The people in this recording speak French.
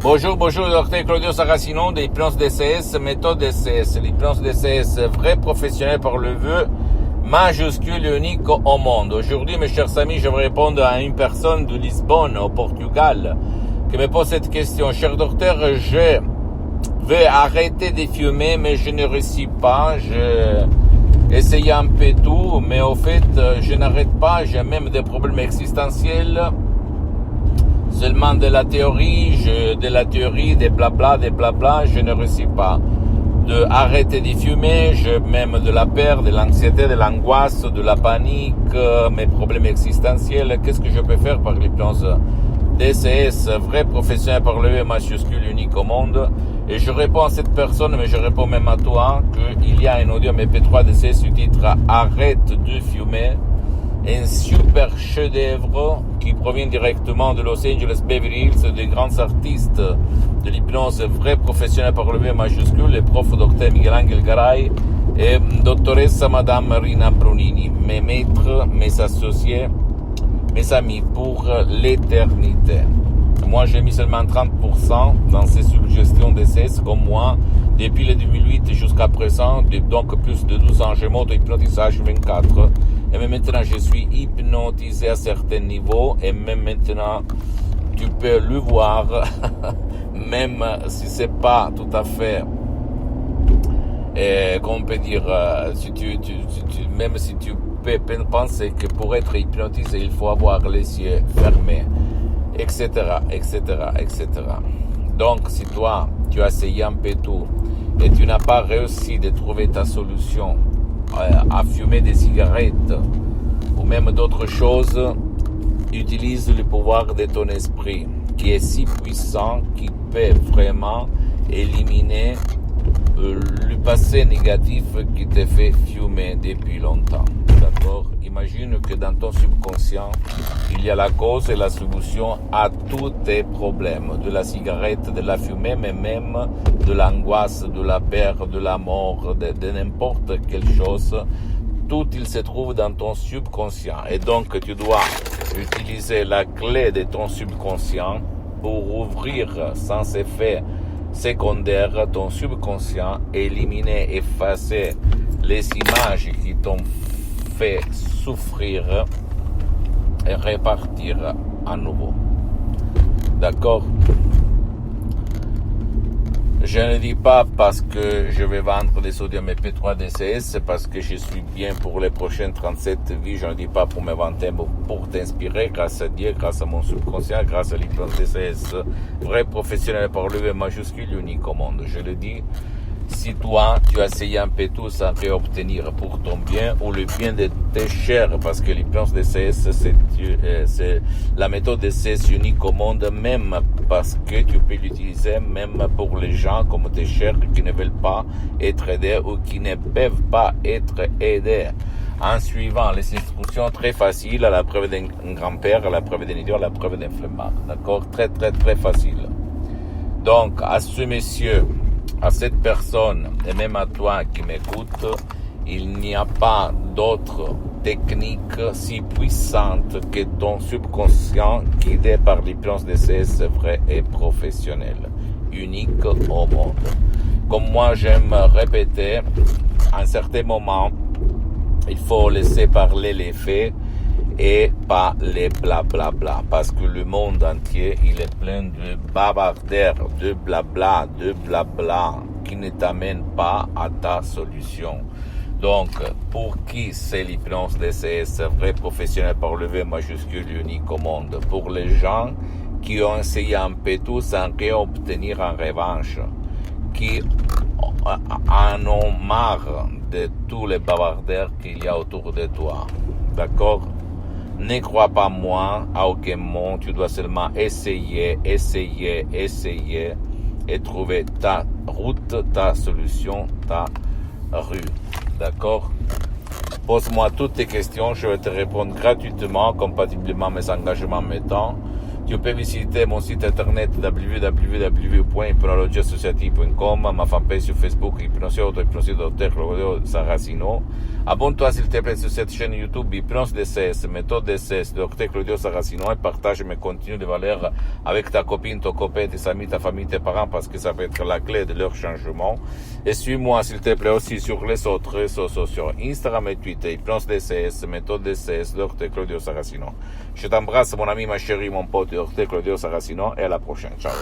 Bonjour, docteur Claudio Saracino de l'hypnose DCS, méthode DCS. L'hypnose DCS, vrai professionnel par le vœu, majuscule et unique au monde. Aujourd'hui, mes chers amis, je vais répondre à une personne de Lisbonne, au Portugal, qui me pose cette question. Cher docteur, je veux arrêter de fumer, mais je ne réussis pas. Je essaye un peu tout, mais au fait, je n'arrête pas. J'ai même des problèmes existentiels. Seulement de la théorie, des blabla, je ne réussis pas. De arrêter de fumer, même de la peur, de l'anxiété, de l'angoisse, de la panique, mes problèmes existentiels. Qu'est-ce que je peux faire par l'hypnose DCS, vrai professionnel par le majuscule unique au monde? Et je réponds à cette personne, mais je réponds même à toi, qu'il y a un audio MP3 DCS sous titre Arrête de fumer. Un super chef-d'œuvre qui provient directement de Los Angeles, Beverly Hills, des grands artistes de l'hypnose vrai professionnel par le V majuscule, le prof Dr Miguel Angel Garay et doctoressa Madame Rina Brunini, mes maîtres, mes associés, mes amis pour l'éternité. Moi, j'ai mis seulement 30% dans ces suggestions d'essais, comme moi, depuis le 2008 jusqu'à présent, donc plus de 12 ans, je m'auto-hypnotisage 24. Et même maintenant, je suis hypnotisé à certains niveaux, et même maintenant, tu peux le voir, même si c'est pas tout à fait, comment on peut dire, même si tu peux penser que pour être hypnotisé, il faut avoir les yeux fermés, etc. Donc, si toi, tu as essayé un peu tout, et tu n'as pas réussi de trouver ta solution à fumer des cigarettes ou même d'autres choses, utilise le pouvoir de ton esprit qui est si puissant qu'il peut vraiment éliminer le passé négatif qui te fait fumer depuis longtemps. D'accord? Imagine que dans ton subconscient, il y a la cause et la solution à tous tes problèmes, de la cigarette, de la fumée, mais même de l'angoisse, de la peur, de la mort, de n'importe quelle chose. Tout il se trouve dans ton subconscient. Et donc, tu dois utiliser la clé de ton subconscient pour ouvrir sans effet secondaire ton subconscient, éliminer, effacer les images qui t'ont fait souffrir et repartir à nouveau. D'accord? Je ne dis pas parce que je vais vendre des sodium MP3 DCS, c'est parce que je suis bien pour les prochaines 37 vies. Je ne dis pas pour me vanter, mais pour t'inspirer grâce à Dieu, grâce à mon subconscient, grâce à l'hypnose DCS. Vrai professionnel par le V majuscule unique au monde. Je le dis. Si toi, tu as essayé un peu tout sans réobtenir pour ton bien ou le bien de tes chers, parce que l'hypnose DCS, c'est la méthode DCS unique au monde, même parce que tu peux l'utiliser même pour les gens comme tes chers qui ne veulent pas être aidés ou qui ne peuvent pas être aidés. En suivant les instructions très faciles, à la preuve d'un grand-père, à la preuve d'un idiot, à la preuve d'un flemmard. D'accord? Très facile. Donc, à ce monsieur, à cette personne et même à toi qui m'écoute, il n'y a pas d'autre technique si puissante que ton subconscient guidé par l'hypnose DCS vrai et professionnel, unique au monde. Comme moi j'aime répéter, à un certain moment, il faut laisser parler les faits et pas les blablabla, parce que le monde entier, il est plein de bavardaires, de blabla, qui ne t'amènent pas à ta solution. Donc, pour qui c'est l'hypnose DCS, vrai professionnel par le V majuscule unique au monde? Pour les gens qui ont essayé un peu tout sans rien obtenir en revanche, qui en ont marre de tous les bavardaires qu'il y a autour de toi. D'accord? Ne crois pas moi, à aucun moment, tu dois seulement essayer et trouver ta route, ta solution, ta rue. D'accord? Pose-moi toutes tes questions, je vais te répondre gratuitement, compatiblement à mes engagements mettant. Tu peux visiter mon site internet www.hypnologieassociative.com, ma fanpage sur Facebook, Hypnosie Dr Claudio Saracino. Abonne-toi s'il te plaît sur cette chaîne YouTube Hypnose DCS, méthode DCS, Dr Claudio Saracino, et partage mes contenus de valeur avec ta copine, ton copain, tes amis, ta famille, tes parents, parce que ça peut être la clé de leur changement. Et suis-moi s'il te plaît aussi sur les autres réseaux sociaux, Instagram et Twitter, Hypnose DCS, méthode DCS, Dr Claudio Saracino. Je t'embrasse mon ami, ma chérie, mon pote, Dr Claudio Saracino, et à la prochaine. Ciao.